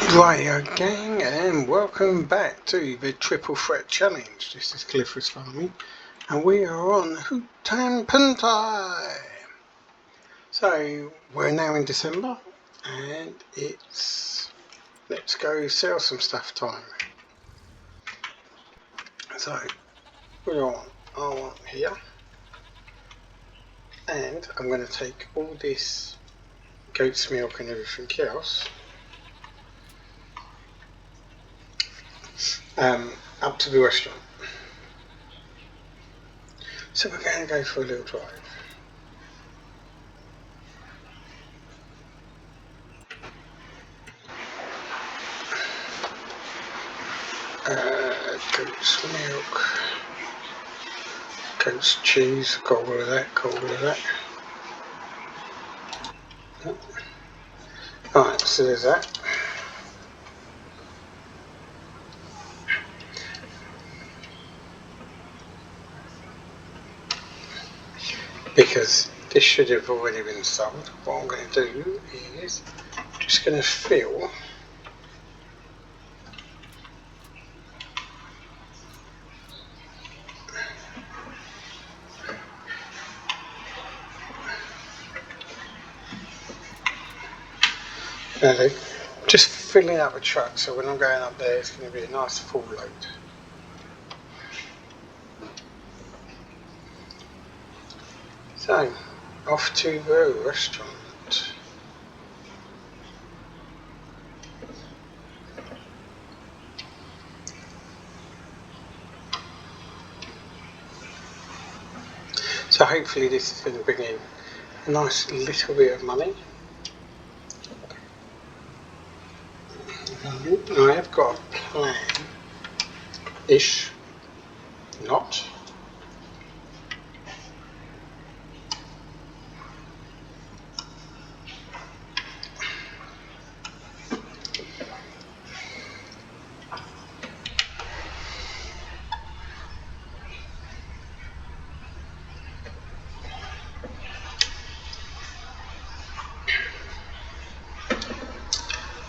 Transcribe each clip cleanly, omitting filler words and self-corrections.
Rightio gang, and welcome back to the Triple Threat Challenge. This is Clifford's Farming, and we are on Hutan Pantai. So we're now in December, and it's let's go sell some stuff time. So what do I want? I want here, and I'm going to take all this goat's milk and everything else up to the restaurant. So we're going to go for a little drive. Goat's milk, goat's cheese, got all of that. Alright, so there's that. Because this should have already been sold, what I'm going to do is just going to fill just filling up a truck, so when I'm going up there it's going to be a nice full load. So, off to the restaurant. So hopefully this is going to bring in a nice little bit of money. I have got a plan-ish, not.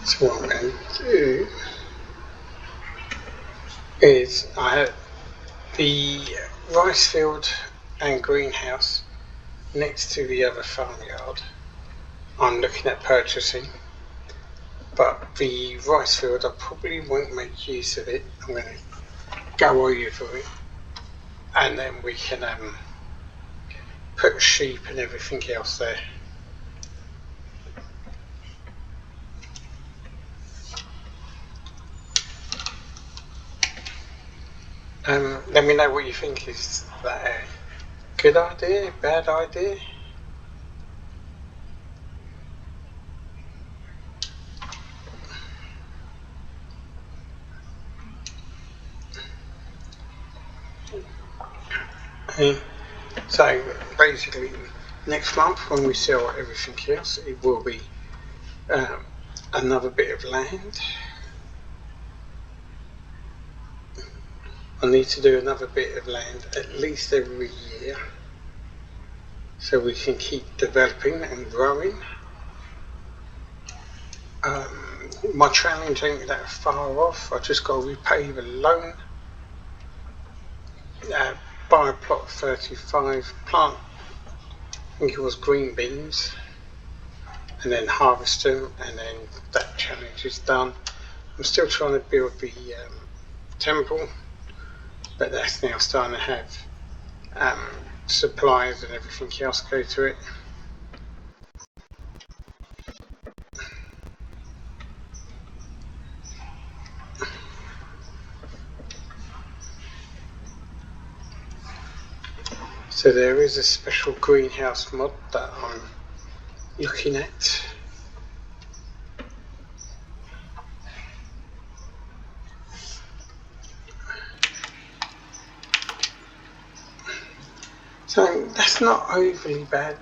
So what I'm going to do is I have the rice field and greenhouse next to the other farmyard. I'm looking at purchasing, but the rice field I probably won't make use of it. I'm going to go over it, and then we can put sheep and everything else there. Let me know what you think. Is that a good idea, bad idea? So basically next month when we sell everything else, it will be another bit of land. I need to do another bit of land at least every year so we can keep developing and growing. My challenge ain't that far off. I just got to repay the loan, buy a plot 35, plant, I think it was green beans, and then harvest them, and then that challenge is done. I'm still trying to build the temple, but that's now starting to have supplies and everything else go to it. So there is a special greenhouse mod that I'm looking at. So that's not overly bad.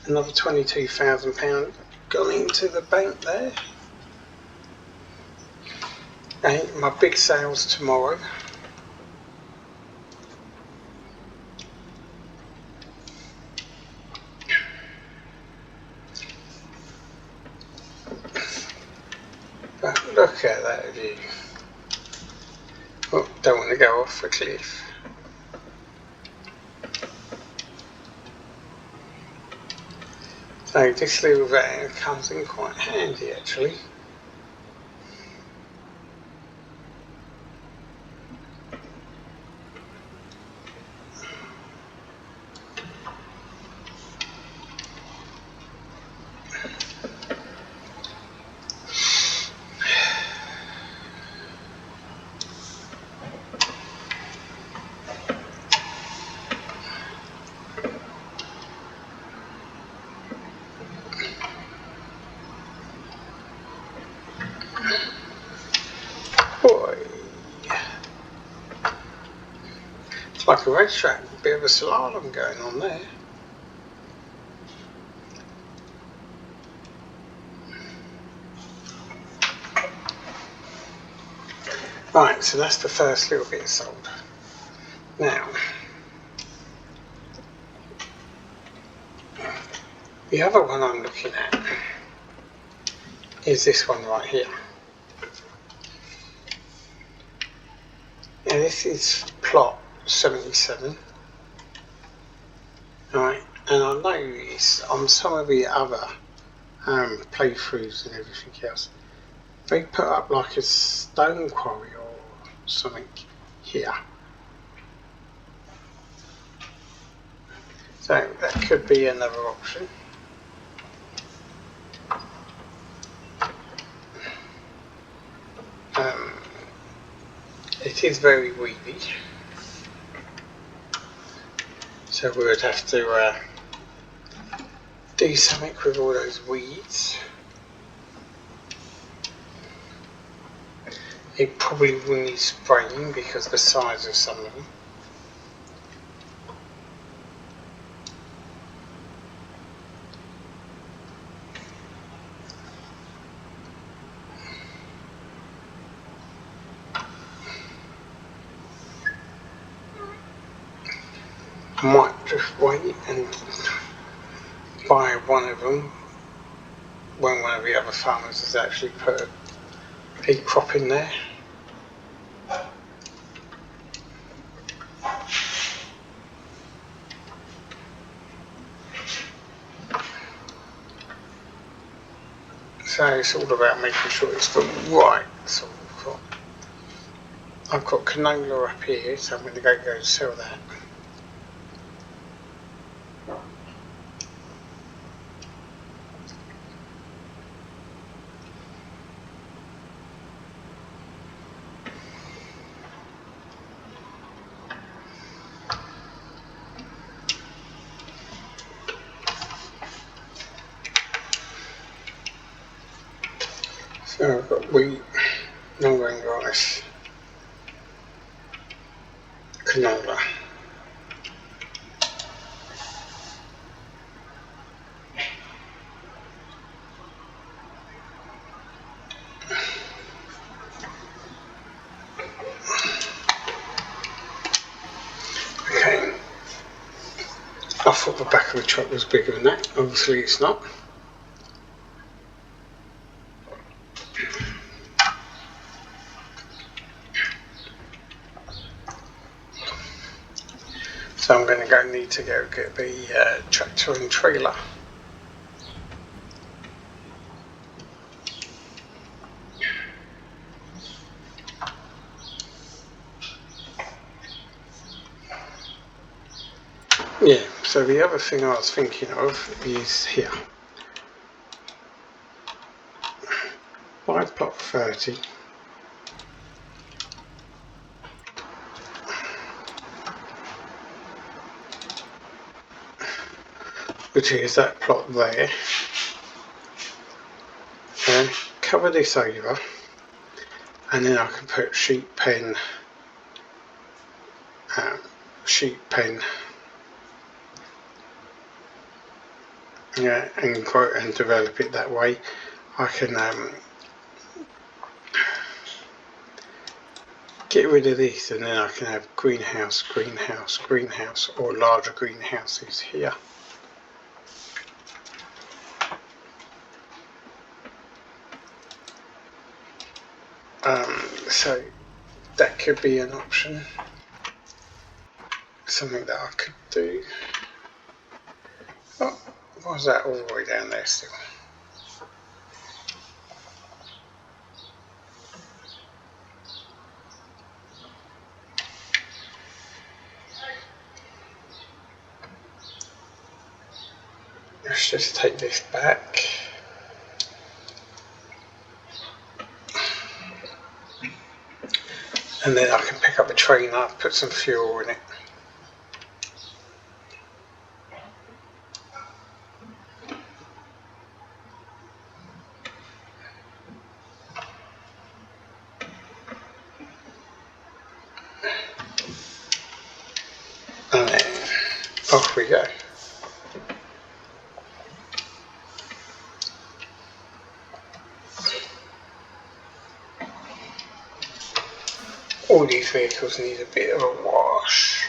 Another £22,000 gone into the bank there. And my big sales tomorrow. Look at that view. Oh, don't want to go off the cliff. So this little van comes in quite handy actually. Boy, it's like a racetrack, a bit of a slalom going on there. Right, so that's the first little bit sold. Now, the other one I'm looking at is this one right here. Now this is plot 77. Right, and I noticed on some of the other playthroughs and everything else, they put up like a stone quarry or something here. So that could be another option. It is very weedy, so we would have to do something with all those weeds. It probably will need spraying because of the size of some of them. I might just wait and buy one of them when one of the other farmers has actually put a crop in there. So it's all about making sure it's the right sort of crop. I've got canola up here, so I'm going to go and sell that. So I've got wheat, long-grain rice, canola. Okay, I thought the back of the truck was bigger than that, obviously it's not. So I'm going to need to go get the tractor and trailer. Yeah, so the other thing I was thinking of is here. 5 plot 30. Which is that plot there. And cover this over, and then I can put sheep pen, yeah, and grow and develop it that way. I can get rid of this, and then I can have greenhouse, greenhouse, greenhouse, or larger greenhouses here. So that could be an option, something that I could do. Oh, why is that all the way down there still? Let's just take this back. And then I can pick up a train up, put some fuel in it. And then off we go. All these vehicles need a bit of a wash.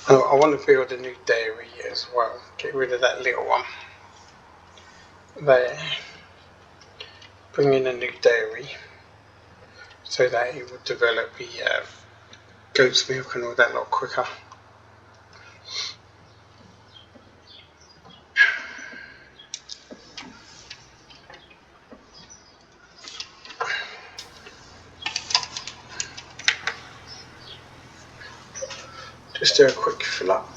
Oh, I want to build a new dairy as well. Get rid of that little one there. Bring in a new dairy so that it will develop the goat's milk and all that lot quicker. Just do a quick fill up.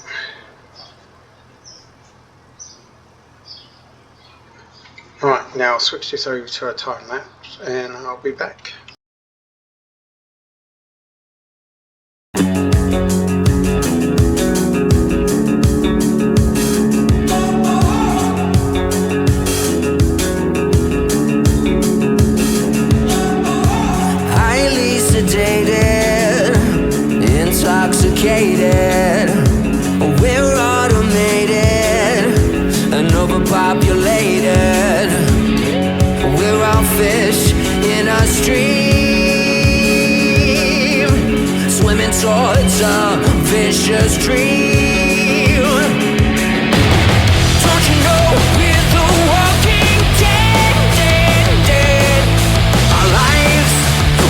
Right, now I'll switch this over to a time lapse and I'll be back. Highly sedated, intoxicated, we're automated and overpopulated. We're all fish in a stream, swimming towards a vicious dream. Don't you know we're the walking dead, dead, dead? Our lives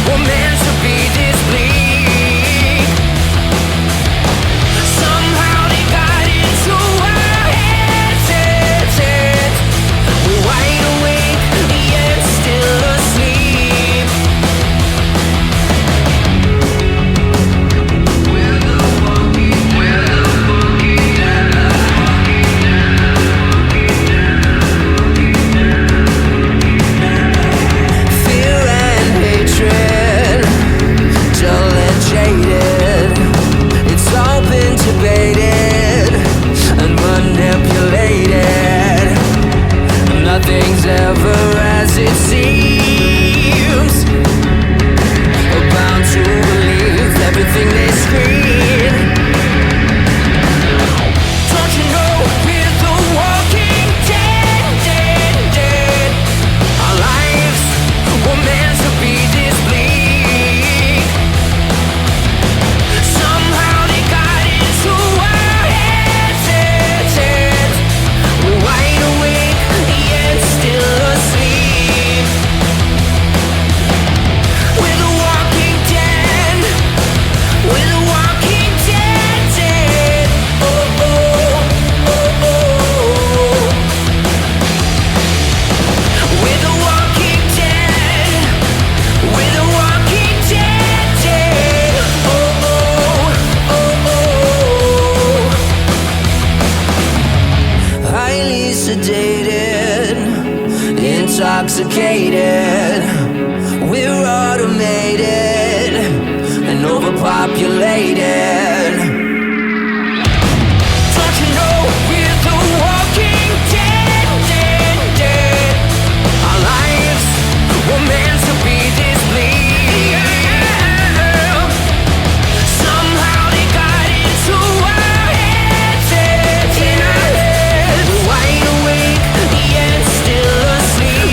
were meant to be this bleak. Somehow they got into our heads, heads, heads. We're wide awake, yet still asleep. We're the walking, we're the walking dead. Fear and hatred, dull and jaded. It's all been debated and manipulated. Nothing's ever as it seems. We're bound to believe everything they scream. Don't you know we're the walking dead, dead, dead? Our lives were meant to be this bleak. Somehow they got into our heads, heads, heads. We're wide awake, yet still asleep. We're the walking dead. We're the walking dead, dead. Oh, oh, oh, oh. We're the walking dead. We're the walking dead, dead. Oh, oh, oh, oh. Highly sedated, intoxicated. We're automated and overpopulated. Don't you know we're the walking dead, dead, dead? Our lives were meant to be this bleak. Somehow they got into our heads, heads, heads. We're wide awake, yet still asleep.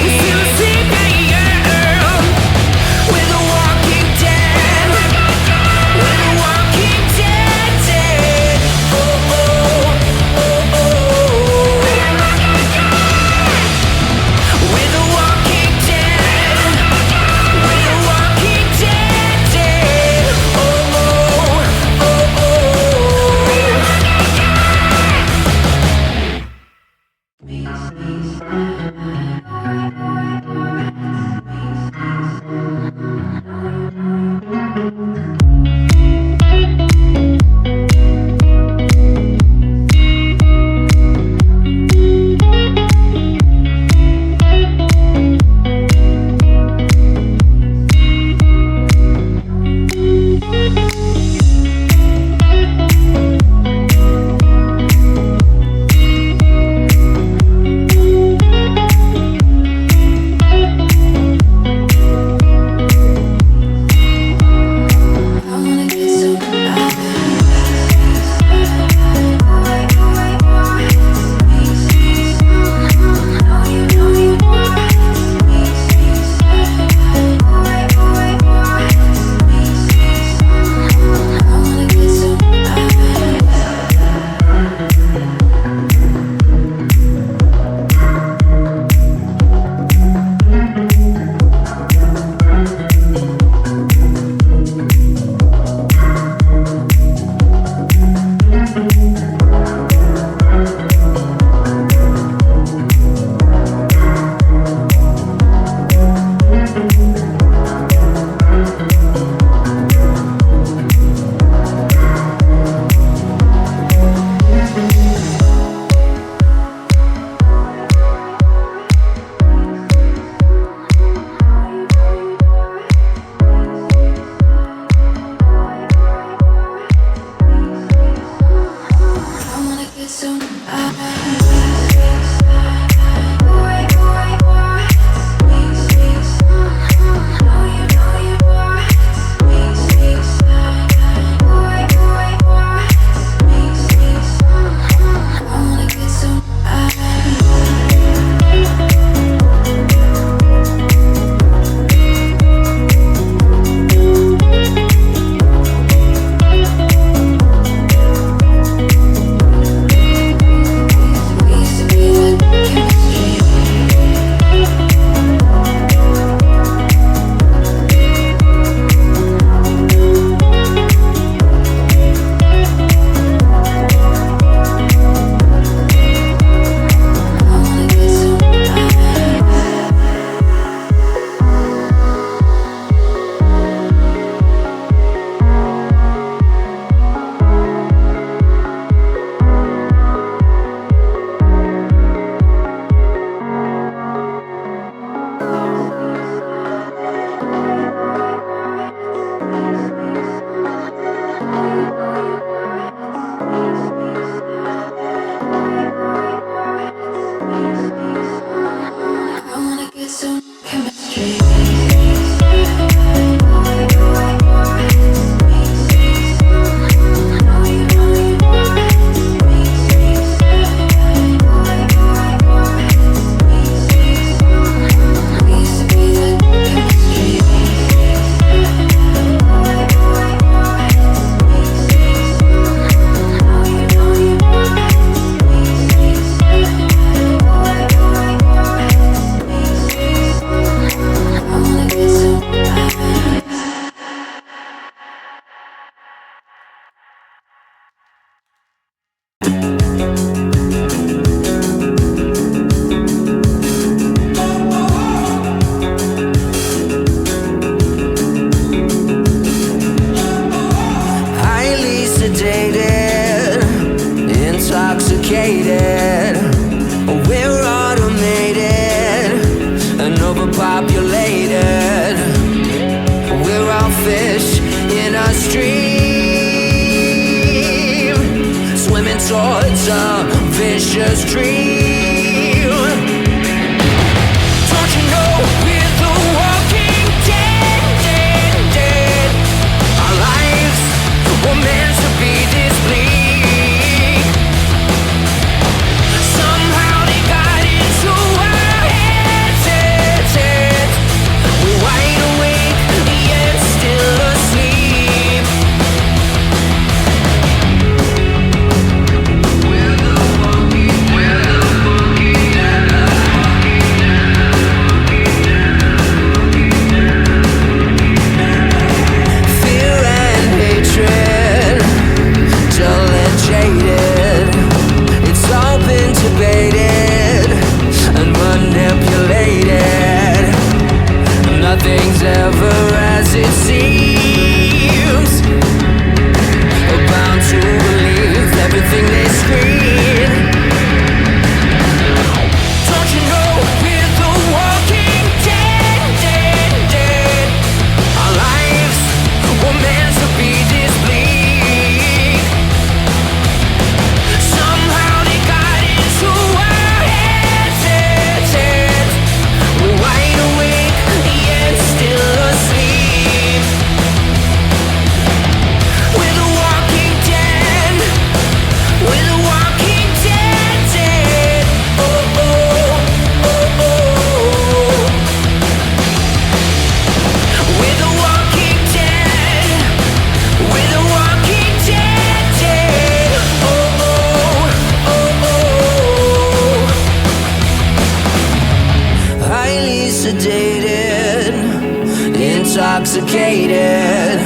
intoxicated.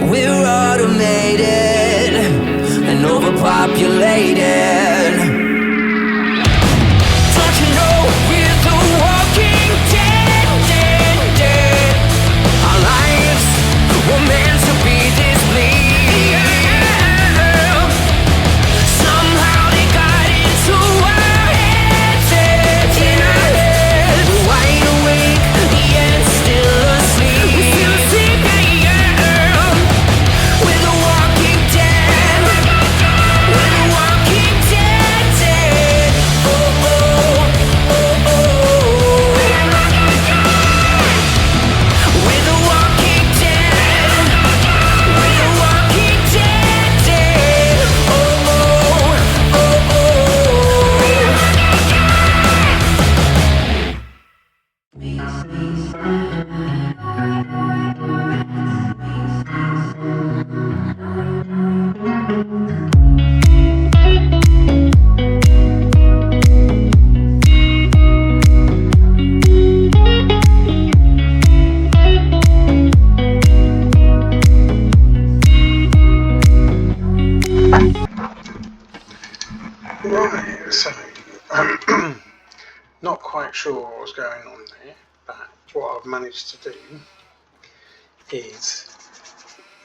We're automated and overpopulated. Don't you know we're the walking dead, dead, dead? Our lives were meant to be this bleak. Somehow they got into our heads, in our heads. We're wide awake, yet still asleep. We're still asleep, yeah, Right, so not quite sure what was going on there, but what I've managed to do is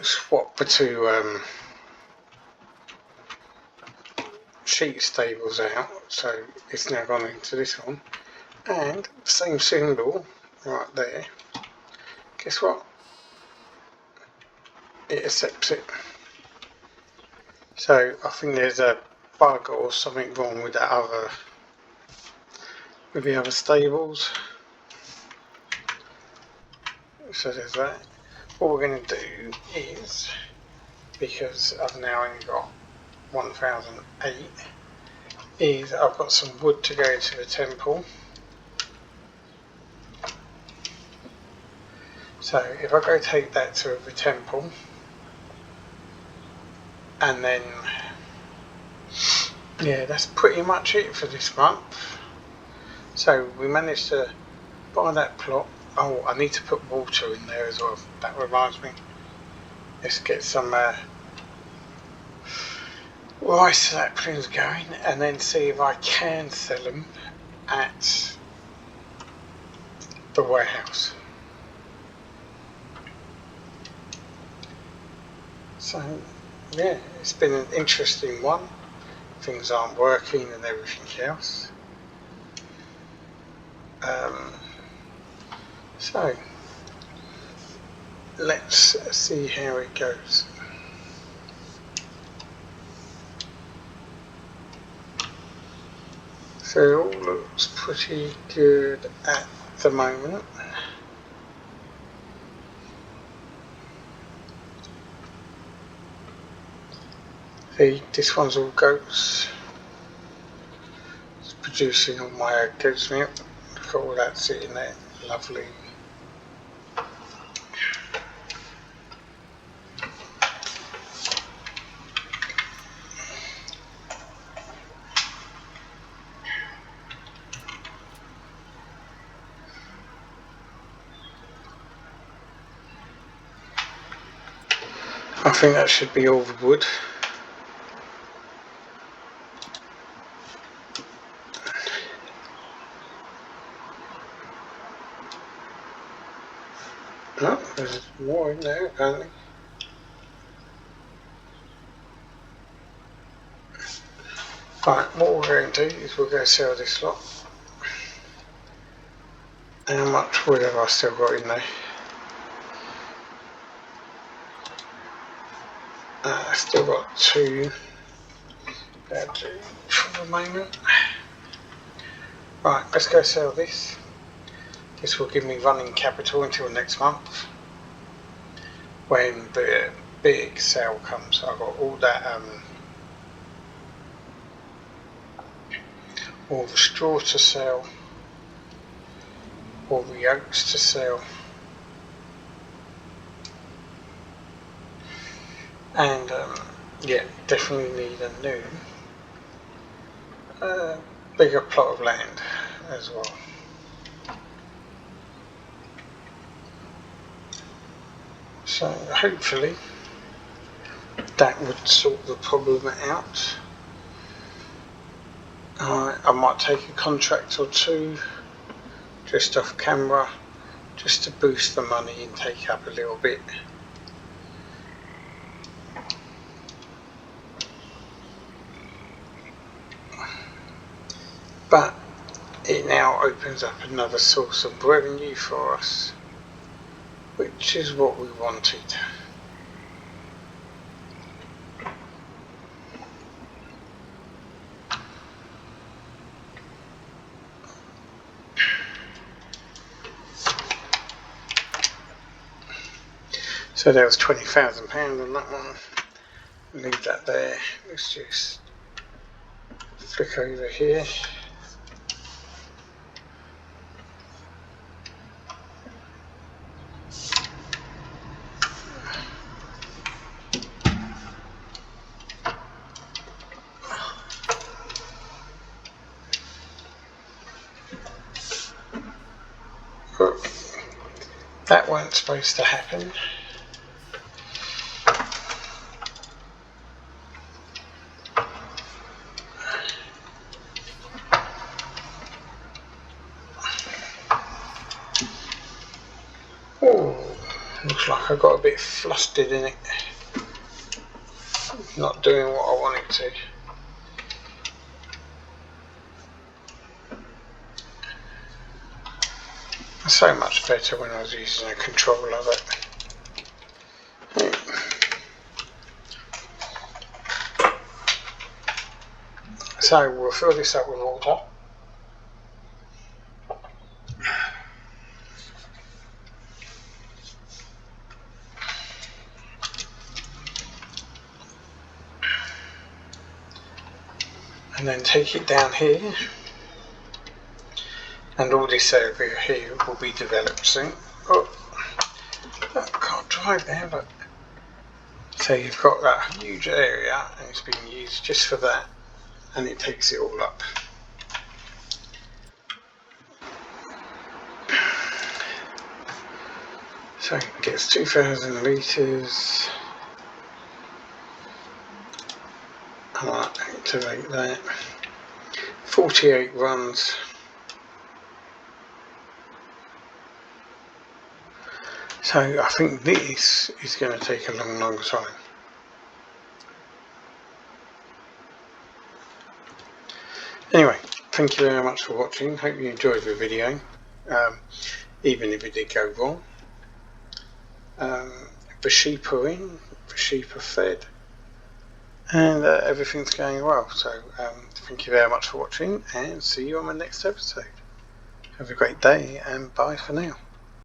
swap the two sheet stables out, so it's now gone into this one, and the same symbol right there, guess what, it accepts it. So I think there's a bug or something wrong with that with the other stables. So there's that. What we're going to do is, because I've now only got 1008, is I've got some wood to go to the temple. So if I go take that to the temple, and then yeah, that's pretty much it for this month. So we managed to buy that plot. Oh, I need to put water in there as well. That reminds me. Let's get some rice saplings going, and then see if I can sell them at the warehouse. So yeah, it's been an interesting one. Things aren't working and everything else. So let's see how it goes. So it all looks pretty good at the moment. See, this one's all goats. It's producing all my goat's milk. Look at all that sitting there, lovely. I think that should be all the wood. Oh, there's more in there apparently. Right, what we're going to do is we'll go sell this lot. How much wood have I still got in there? Still got two. That'll do for the moment. Right, let's go sell this. This will give me running capital until next month, when the big sale comes. I've got all that, all the straw to sell, all the oats to sell, and yeah, definitely need a new bigger plot of land as well. So hopefully that would sort the problem out. I might take a contract or two just off camera, just to boost the money and take up a little bit. But it now opens up another source of revenue for us, which is what we wanted. So there was £20,000 on that one. Leave that there. Let's just flick over here. That weren't supposed to happen. Looks like I got a bit flustered in it, not doing what I wanted to. So much better when I was using a control of it. So we'll fill this up with water. And then take it down here, and all this area here will be developed soon. Oh, I can't drive there, but so you've got that huge area, and it's being used just for that, and it takes it all up. So it gets 2,000 litres. I might activate that. 48 runs. So I think this is going to take a long time. Anyway, thank you very much for watching. Hope you enjoyed the video, even if it did go wrong. The sheep are in, the sheep are fed, and everything's going well. So thank you very much for watching, and see you on the next episode. Have a great day, and bye for now.